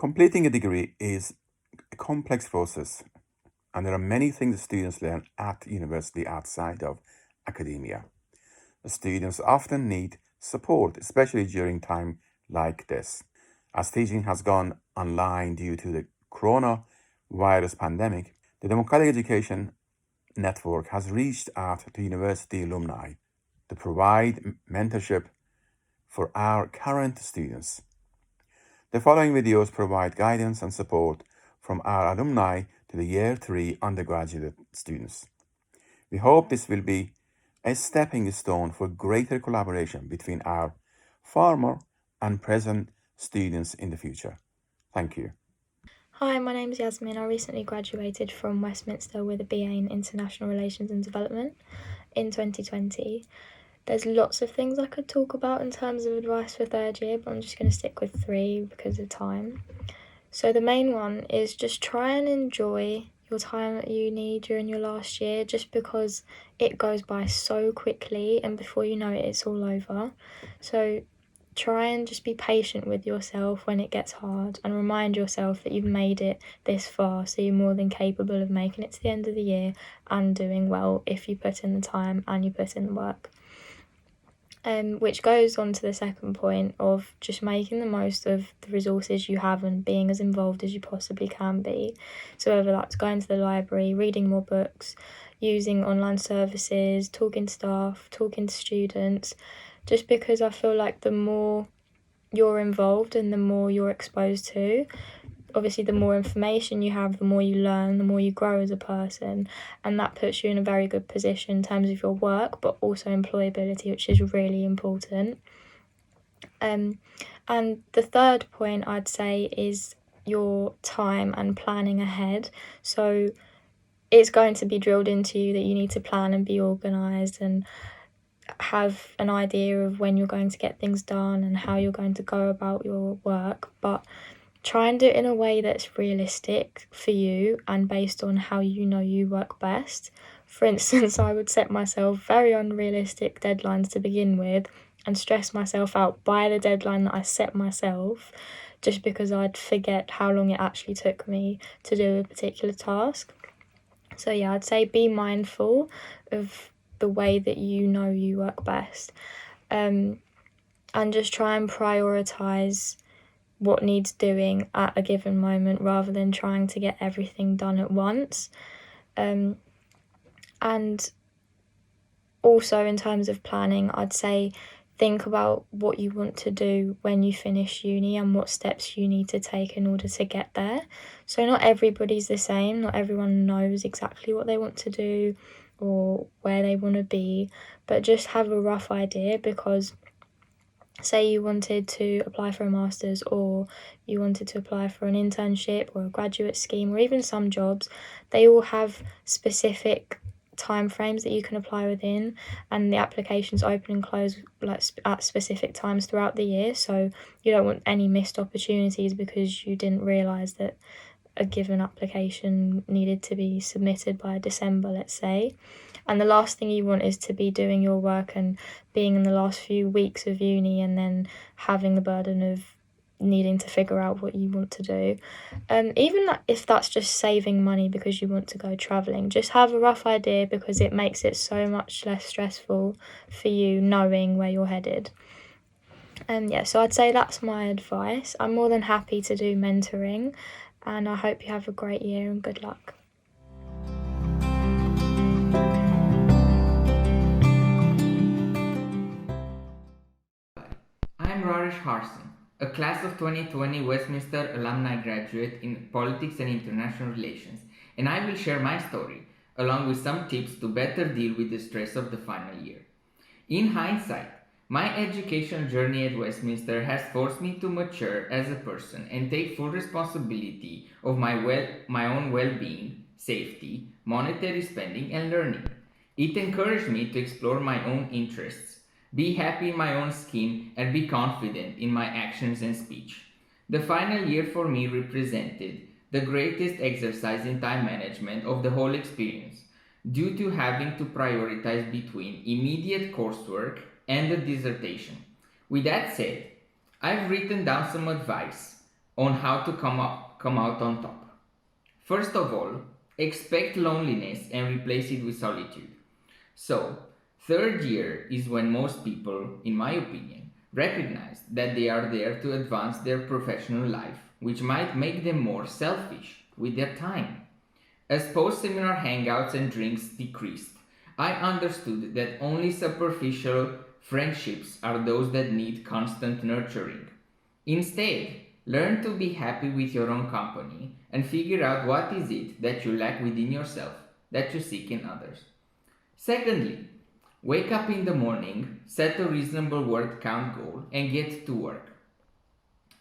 Completing a degree is a complex process, and there are many things students learn at university outside of academia. The students often need support, especially during time like this. As teaching has gone online due to the coronavirus pandemic, the Democratic Education Network has reached out to university alumni to provide mentorship for our current students. The following videos provide guidance and support from our alumni to the Year 3 undergraduate students. We hope this will be a stepping stone for greater collaboration between our former and present students in the future. Thank you. Hi, my name's Yasmin. I recently graduated from Westminster with a BA in International Relations and Development in 2020. There's lots of things I could talk about in terms of advice for third year, but I'm just going to stick with 3 because of time. So the main one is just try and enjoy your time at uni during your last year, just because it goes by so quickly and before you know it, it's all over. So try and just be patient with yourself when it gets hard and remind yourself that you've made it this far, so you're more than capable of making it to the end of the year and doing well if you put in the time and you put in the work. Which goes on to the second point of just making the most of the resources you have and being as involved as you possibly can be. So whether that's going to the library, reading more books, using online services, talking to staff, talking to students, just because I feel like the more you're involved and the more you're exposed to, obviously the more information you have, the more you learn, the more you grow as a person, and that puts you in a very good position in terms of your work, but also employability, which is really important. And the third point I'd say is your time and planning ahead. So it's going to be drilled into you that you need to plan and be organised and have an idea of when you're going to get things done and how you're going to go about your work, but try and do it in a way that's realistic for you and based on how you know you work best. For instance, I would set myself very unrealistic deadlines to begin with and stress myself out by the deadline that I set myself, just because I'd forget how long it actually took me to do a particular task. So yeah, I'd say be mindful of the way that you know you work best, and just try and prioritise what needs doing at a given moment rather than trying to get everything done at once. And also in terms of planning, I'd say think about what you want to do when you finish uni and what steps you need to take in order to get there. So not everybody's the same, not everyone knows exactly what they want to do or where they want to be, but just have a rough idea, because say you wanted to apply for a master's or you wanted to apply for an internship or a graduate scheme or even some jobs, they all have specific timeframes that you can apply within, and the applications open and close at specific times throughout the year, so you don't want any missed opportunities because you didn't realise that a given application needed to be submitted by December, let's say. And the last thing you want is to be doing your work and being in the last few weeks of uni and then having the burden of needing to figure out what you want to do. Even if that's just saving money because you want to go travelling, just have a rough idea, because it makes it so much less stressful for you knowing where you're headed. So I'd say that's my advice. I'm more than happy to do mentoring, and I hope you have a great year and good luck. I'm Rarish Harson, a class of 2020 Westminster alumni graduate in Politics and International Relations, and I will share my story, along with some tips to better deal with the stress of the final year. In hindsight, my educational journey at Westminster has forced me to mature as a person and take full responsibility of my own well-being, safety, monetary spending, and learning. It encouraged me to explore my own interests, be happy in my own skin, and be confident in my actions and speech. The final year for me represented the greatest exercise in time management of the whole experience, due to having to prioritize between immediate coursework and the dissertation. With that said, I've written down some advice on how to come out on top. First of all, expect loneliness and replace it with solitude. So, third year is when most people, in my opinion, recognize that they are there to advance their professional life, which might make them more selfish with their time. As post-seminar hangouts and drinks decreased, I understood that only superficial friendships are those that need constant nurturing. Instead, learn to be happy with your own company and figure out what is it that you lack within yourself that you seek in others. Secondly, wake up in the morning, set a reasonable word count goal, and get to work.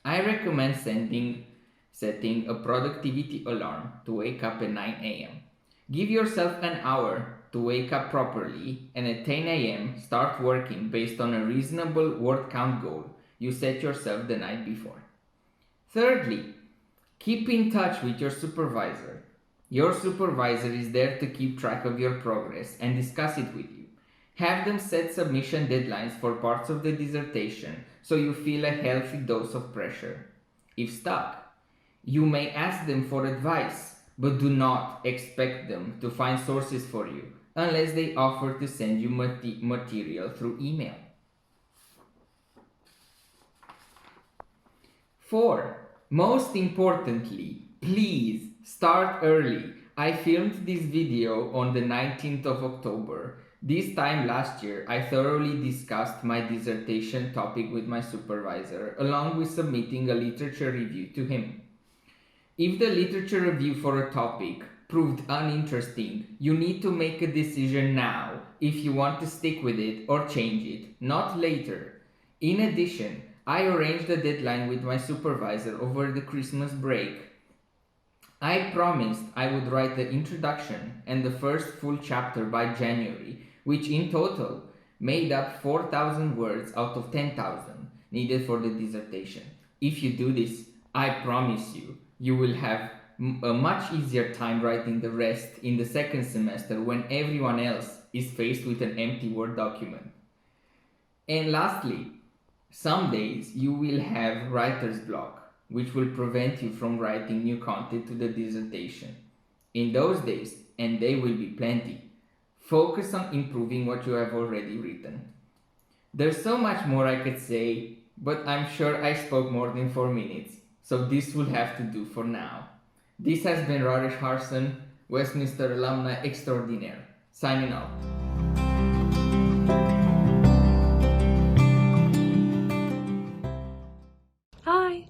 I recommend setting a productivity alarm to wake up at 9 a.m. Give yourself an hour to wake up properly, and at 10 a.m. start working based on a reasonable word count goal you set yourself the night before. Thirdly, keep in touch with your supervisor. Your supervisor is there to keep track of your progress and discuss it with you. Have them set submission deadlines for parts of the dissertation so you feel a healthy dose of pressure. If stuck, you may ask them for advice, but do not expect them to find sources for you unless they offer to send you material through email. 4. Most importantly, please start early. I filmed this video on the 19th of October. This time last year, I thoroughly discussed my dissertation topic with my supervisor, along with submitting a literature review to him. If the literature review for a topic proved uninteresting, you need to make a decision now if you want to stick with it or change it, not later. In addition, I arranged a deadline with my supervisor over the Christmas break. I promised I would write the introduction and the first full chapter by January, which in total made up 4,000 words out of 10,000 needed for the dissertation. If you do this, I promise you will have a much easier time writing the rest in the second semester when everyone else is faced with an empty Word document. And lastly, some days you will have writer's block, which will prevent you from writing new content to the dissertation. In those days, and they will be plenty, focus on improving what you have already written. There's so much more I could say, but I'm sure I spoke more than 4 minutes, so this will have to do for now. This has been Rajesh Harson, Westminster Alumni Extraordinaire, signing off. Hi,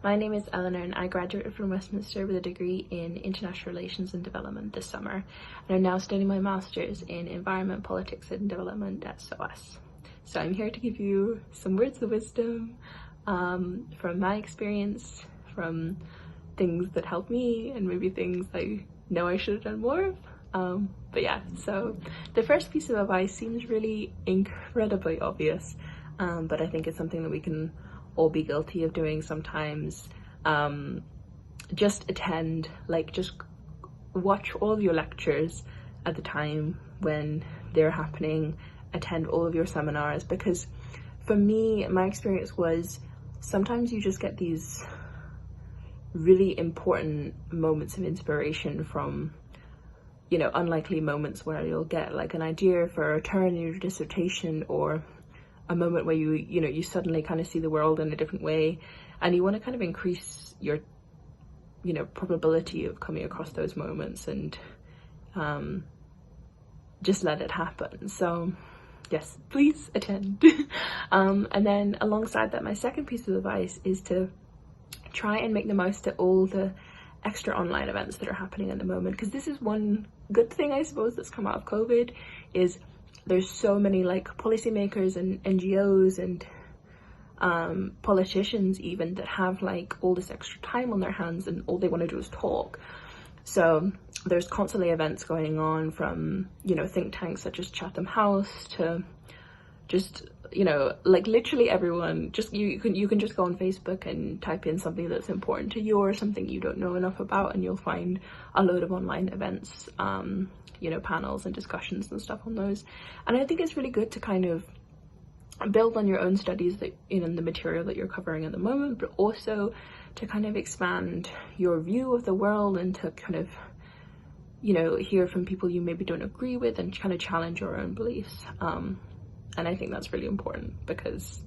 my name is Eleanor and I graduated from Westminster with a degree in International Relations and Development this summer, and I'm now studying my Masters in Environment, Politics and Development at SOAS. So I'm here to give you some words of wisdom from my experience, from things that helped me and maybe things I know I should have done more of. But yeah, so the first piece of advice seems really incredibly obvious, but I think it's something that we can all be guilty of doing sometimes. Just attend, just watch all of your lectures at the time when they're happening, attend all of your seminars, because for me, my experience was sometimes you just get these really important moments of inspiration from, unlikely moments where you'll get an idea for a turn in your dissertation, or a moment where you suddenly kind of see the world in a different way, and you want to kind of increase your probability of coming across those moments and just let it happen. So yes, please attend. And then alongside that, my second piece of advice is to try and make the most of all the extra online events that are happening at the moment, because this is one good thing I suppose that's come out of COVID, is there's so many policymakers and NGOs and politicians even that have all this extra time on their hands and all they want to do is talk. So there's constantly events going on from think tanks such as Chatham House to just literally everyone. Just you can just go on Facebook and type in something that's important to you or something you don't know enough about, and you'll find a load of online events, panels and discussions and stuff on those. And I think it's really good to kind of build on your own studies that the material that you're covering at the moment, but also to kind of expand your view of the world and to kind of, you know, hear from people you maybe don't agree with and kind of challenge your own beliefs. And I think that's really important, because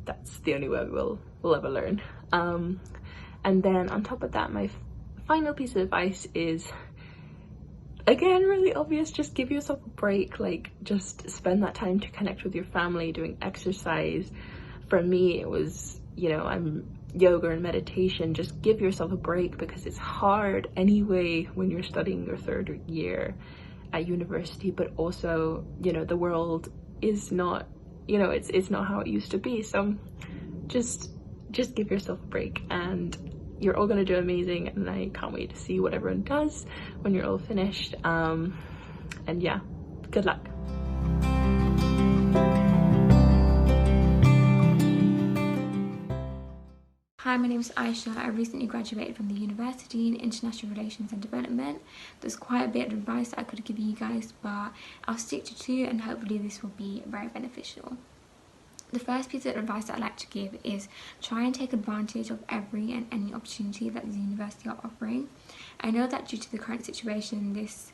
that's the only way we'll ever learn. And then on top of that, my final piece of advice is, again, really obvious, just give yourself a break. Like, just spend that time to connect with your family, doing exercise. For me, it was, you know, I'm yoga and meditation. Just give yourself a break, because it's hard anyway when you're studying your third year at university, but also, you know, the world is not, you know, it's not how it used to be. So just give yourself a break, and you're all gonna do amazing, and I can't wait to see what everyone does when you're all finished. And yeah, good luck. Hi, my name is Aisha. I recently graduated from the University in International Relations and Development. There's quite a bit of advice that I could give you guys, but I'll stick to two, and hopefully this will be very beneficial. The first piece of advice that I'd like to give is try and take advantage of every and any opportunity that the university are offering. I know that due to the current situation, this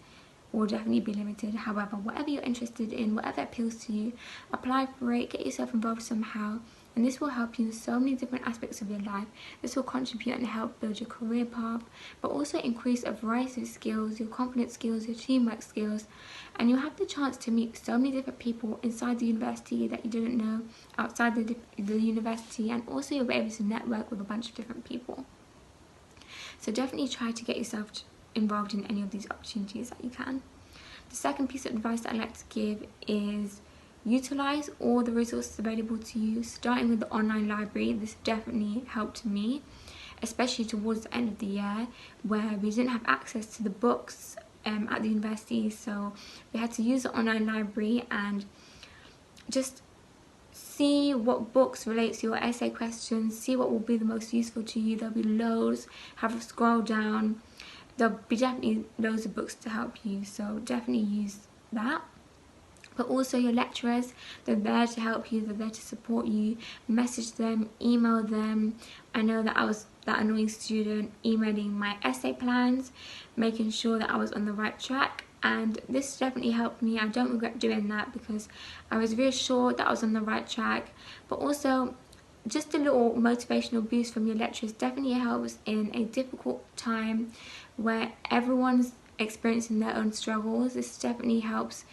will definitely be limited. However, whatever you're interested in, whatever appeals to you, apply for it, get yourself involved somehow, and this will help you in so many different aspects of your life. This will contribute and help build your career path, but also increase a variety of skills, your confidence skills, your teamwork skills, and you'll have the chance to meet so many different people inside the university that you didn't know outside the university, and also you'll be able to network with a bunch of different people. So definitely try to get yourself involved in any of these opportunities that you can. The second piece of advice that I'd like to give is utilize all the resources available to you, starting with the online library. This definitely helped me, especially towards the end of the year where we didn't have access to the books at the university, so we had to use the online library and just see what books relate to your essay questions, see what will be the most useful to you. There'll be loads, have a scroll down, there'll be definitely loads of books to help you, so definitely use that. But also your lecturers, they're there to help you, they're there to support you. Message them, email them. I know that I was that annoying student emailing my essay plans, making sure that I was on the right track, and this definitely helped me. I don't regret doing that, because I was reassured that I was on the right track. But also, just a little motivational boost from your lecturers definitely helps in a difficult time where everyone's experiencing their own struggles. This definitely helps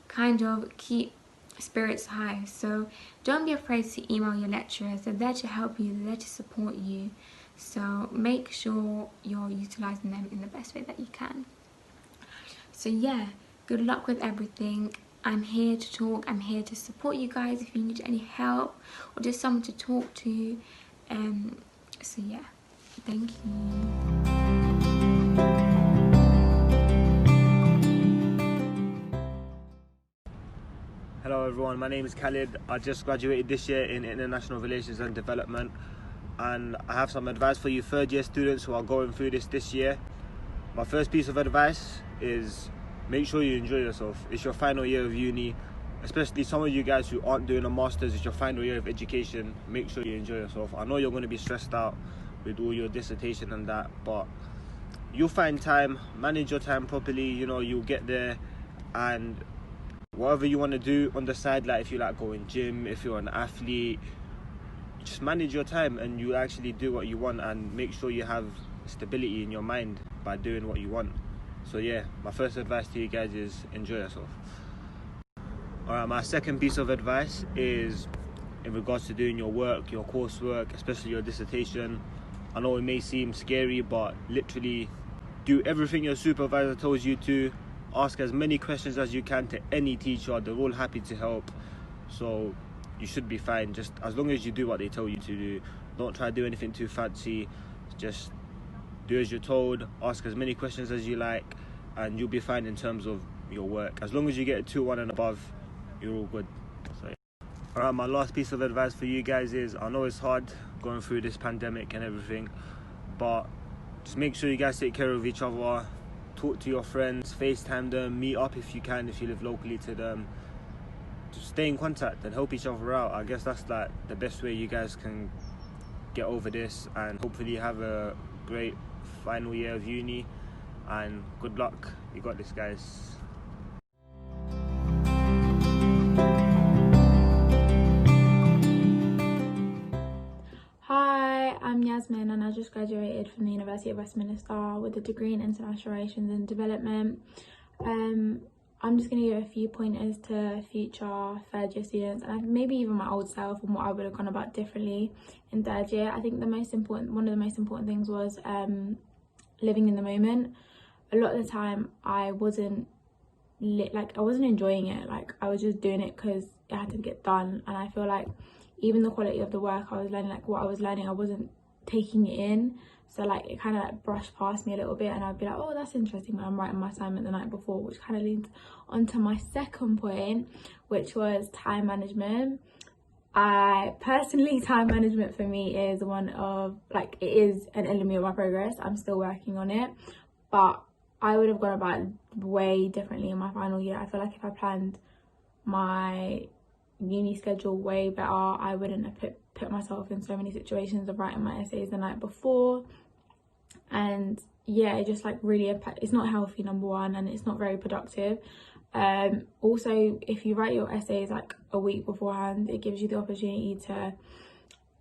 kind of keep spirits high. So don't be afraid to email your lecturers. They're there to help you, they're there to support you. So make sure you're utilizing them in the best way that you can. So yeah, good luck with everything. I'm here to talk, I'm here to support you guys if you need any help or just someone to talk to. So yeah, thank you. Hello everyone, my name is Khalid. I just graduated this year in International Relations and Development, and I have some advice for you third year students who are going through this year. My first piece of advice is make sure you enjoy yourself. It's your final year of uni, especially some of you guys who aren't doing a master's. It's your final year of education. Make sure you enjoy yourself. I know you're going to be stressed out with all your dissertation and that, but you'll find time, manage your time properly. You know, you'll get there, and whatever you want to do on the side, like if you like going gym, if you're an athlete, just manage your time and you actually do what you want, and make sure you have stability in your mind by doing what you want. So yeah, my first advice to you guys is enjoy yourself. Alright, my second piece of advice is in regards to doing your work, your coursework, especially your dissertation. I know it may seem scary, but literally do everything your supervisor tells you to. Ask as many questions as you can to any teacher. They're all happy to help, so you should be fine. Just as long as you do what they tell you to do. Don't try to do anything too fancy. Just do as you're told, ask as many questions as you like, and you'll be fine in terms of your work. As long as you get a 2-1 and above, you're all good. So, alright, my last piece of advice for you guys is, I know it's hard going through this pandemic and everything, but just make sure you guys take care of each other. Talk to your friends, FaceTime them, meet up if you can, if you live locally to them. Just stay in contact and help each other out. I guess that's like the best way you guys can get over this and hopefully have a great final year of uni, and good luck. You got this, guys. Hi, I'm Yasmin and I just graduated from the University of Westminster with a degree in International Relations and Development. I'm just going to give a few pointers to future third year students and maybe even my old self and what I would have gone about differently in third year. I think one of the most important things was living in the moment. A lot of the time I wasn't enjoying it. Like, I was just doing it because it had to get done, and I feel like even the quality of the work I was learning, like what I was learning, I wasn't taking it in. So like it kind of like brushed past me a little bit, and I'd be like, oh, that's interesting, when I'm writing my assignment the night before, which kind of leads onto my second point, which was time management. Time management for me is it is an enemy of my progress. I'm still working on it, but I would have gone about it way differently in my final year. I feel like if I planned my uni schedule way better, I wouldn't have put myself in so many situations of writing my essays the night before. And yeah, it just like really it's not healthy, number one, and it's not very productive. Also, if you write your essays like a week beforehand, it gives you the opportunity to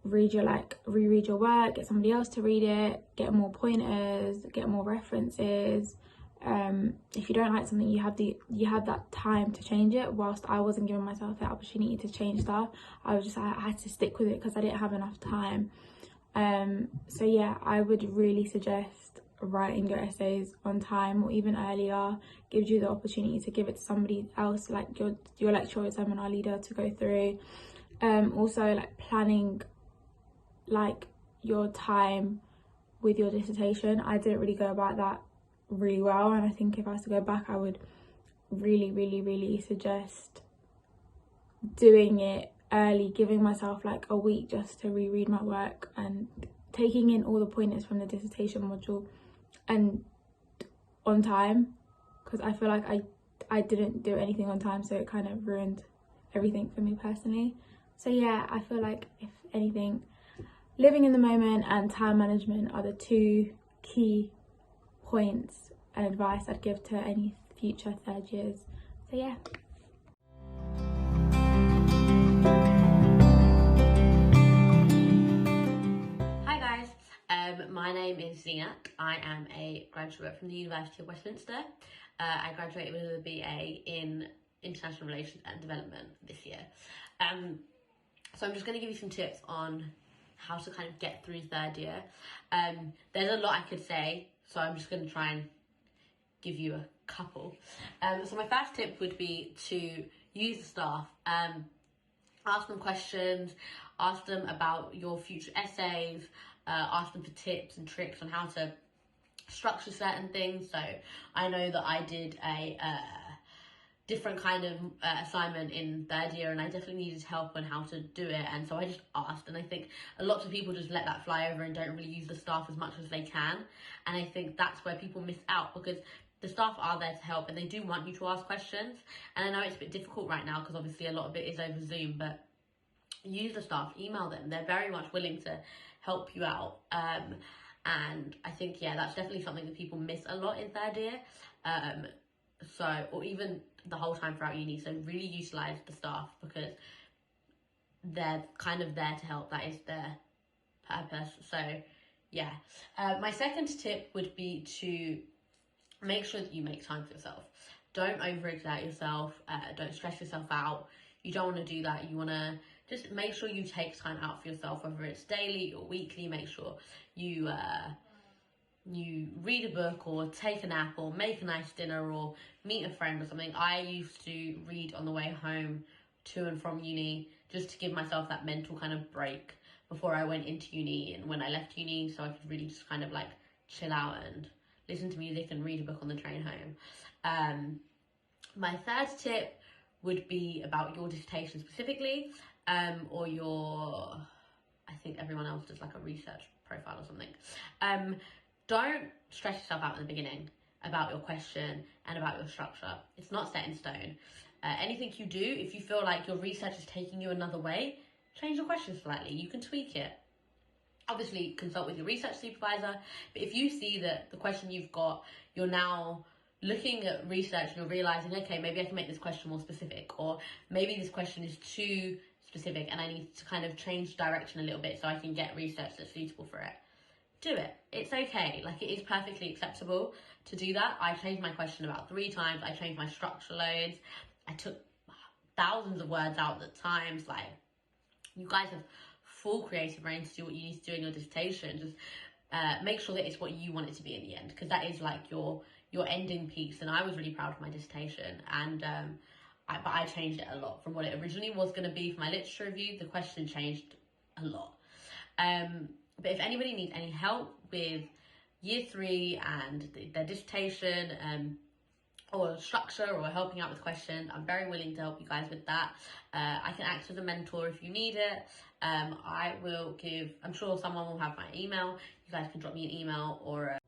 reread your work, get somebody else to read it, get more pointers, get more references. If you don't like something, you have that time to change it. Whilst I wasn't giving myself that opportunity to change stuff, I had to stick with it because I didn't have enough time. So yeah, I would really suggest writing your essays on time or even earlier. Gives you the opportunity to give it to somebody else, like your lecturer or seminar leader, to go through. Also, like planning like your time with your dissertation. I didn't really go about that really well, and I think if I was to go back, I would really suggest doing it early, giving myself like a week just to reread my work and taking in all the pointers from the dissertation module and on time, because I feel like I didn't do anything on time, so it kind of ruined everything for me personally. So yeah, I feel like if anything, living in the moment and time management are the two key points and advice I'd give to any future third years. So yeah. Hi guys, my name is Zina. I am a graduate from the University of Westminster. I graduated with a BA in International Relations and Development this year. So I'm just going to give you some tips on how to kind of get through third year. There's a lot I could say, so I'm just going to try and give you a couple. So my first tip would be to use the staff. Ask them questions, ask them about your future essays, ask them for tips and tricks on how to structure certain things. So I know that I did a different kind of assignment in third year, and I definitely needed help on how to do it, and so I just asked. And I think a lot of people just let that fly over and don't really use the staff as much as they can, and I think that's where people miss out, because the staff are there to help and they do want you to ask questions. And I know it's a bit difficult right now because obviously a lot of it is over Zoom, but use the staff, email them. They're very much willing to help you out. And I think, yeah, that's definitely something that people miss a lot in third year. Or even the whole time throughout uni. So really utilise the staff because they're kind of there to help. That is their purpose. So yeah. My second tip would be to make sure that you make time for yourself. Don't overexert yourself. Don't stress yourself out. You don't want to do that. You want to just make sure you take time out for yourself, whether it's daily or weekly. Make sure you read a book or take a nap or make a nice dinner or meet a friend or something. I used to read on the way home to and from uni just to give myself that mental kind of break before I went into uni and when I left uni, so I could really just kind of like chill out and listen to music and read a book on the train home. My third tip would be about your dissertation specifically, or your, I think everyone else does like a research profile or something. Don't stress yourself out in the beginning about your question and about your structure. It's not set in stone. Anything you do, if you feel like your research is taking you another way, change your question slightly. You can tweak it. Obviously consult with your research supervisor, but if you see that the question you've got, you're now looking at research and you're realizing, okay, maybe I can make this question more specific, or maybe this question is too specific and I need to kind of change direction a little bit so I can get research that's suitable for it, do it. It's okay. Like, it is perfectly acceptable to do that. I changed my question about 3 times. I changed my structure loads. I took thousands of words out at times. Like, you guys have full creative reign to do what you need to do in your dissertation. Just make sure that it's what you want it to be in the end, because that is like your ending piece. And I was really proud of my dissertation, and but I changed it a lot from what it originally was going to be for my literature review. The question changed a lot. But if anybody needs any help with year 3 and their dissertation, or structure, or helping out with questions, I'm very willing to help you guys with that. I can act as a mentor if you need it. I'm sure someone will have my email. You guys can drop me an email or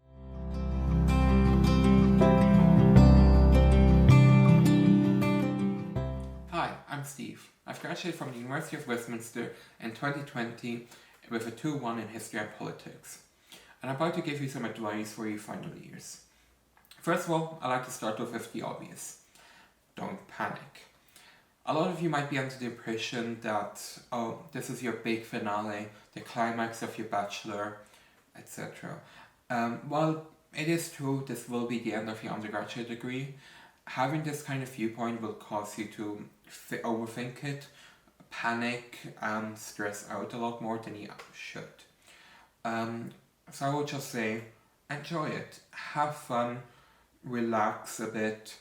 Hi, I'm Steve. I've graduated from the University of Westminster in 2020 with a 2-1 in History and Politics. And I'm about to give you some advice for your final years. First of all, I like to start off with the obvious. Don't panic. A lot of you might be under the impression that, oh, this is your big finale, the climax of your bachelor, etc. While it is true this will be the end of your undergraduate degree, having this kind of viewpoint will cause you to overthink it, panic, and stress out a lot more than you should. So I would just say, enjoy it, have fun, relax a bit,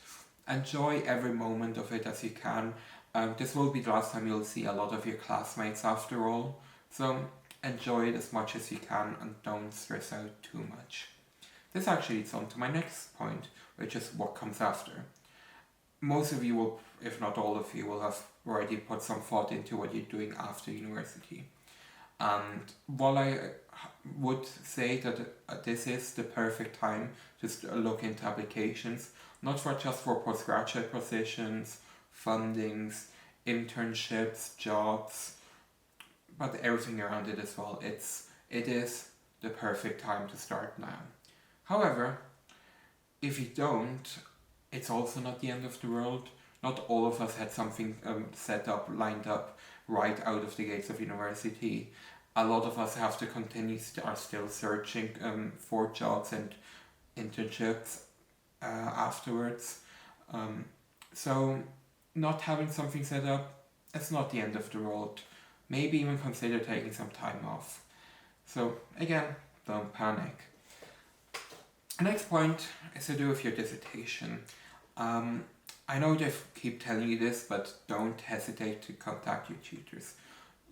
enjoy every moment of it as you can. This will be the last time you'll see a lot of your classmates after all, so enjoy it as much as you can and don't stress out too much. This actually leads on to my next point, which is what comes after. Most of you will, if not all of you, will have already put some thought into what you're doing after university. And while I would say that this is the perfect time to look into applications, not just for postgraduate positions, fundings, internships, jobs, but everything around it as well. It is the perfect time to start now. However, if you don't, it's also not the end of the world. Not all of us had something set up, lined up right out of the gates of university. A lot of us have to continue, are still searching for jobs and internships afterwards. So not having something set up, it's not the end of the world. Maybe even consider taking some time off. So again, don't panic. Next point is to do with your dissertation. I know they keep telling you this, but don't hesitate to contact your tutors.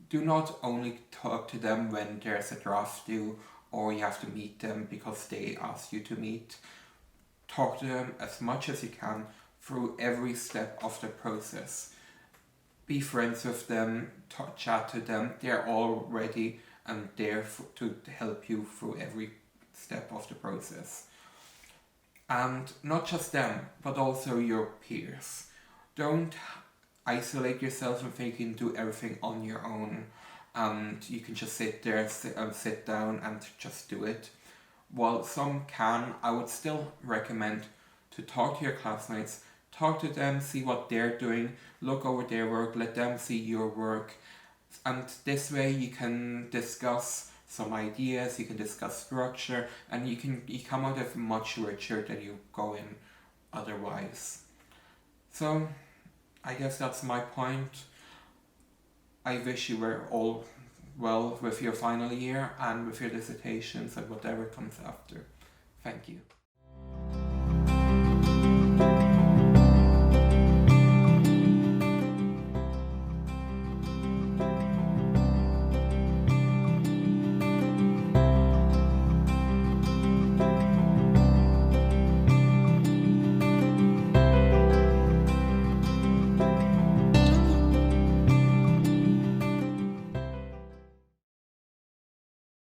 Do not only talk to them when there's a draft due or you have to meet them because they ask you to meet. Talk to them as much as you can through every step of the process. Be friends with them, chat to them. They're all ready and there to help you through every step of the process. And not just them, but also your peers. Don't isolate yourself and think you can do everything on your own and you can just sit down and just do it. While some can, I would still recommend to talk to your classmates, talk to them, see what they're doing, look over their work, let them see your work, and this way you can discuss some ideas, you can discuss structure, and you come out of much richer than you go in otherwise. So I guess that's my point. I wish you were all well with your final year and with your dissertations and whatever comes after. Thank you.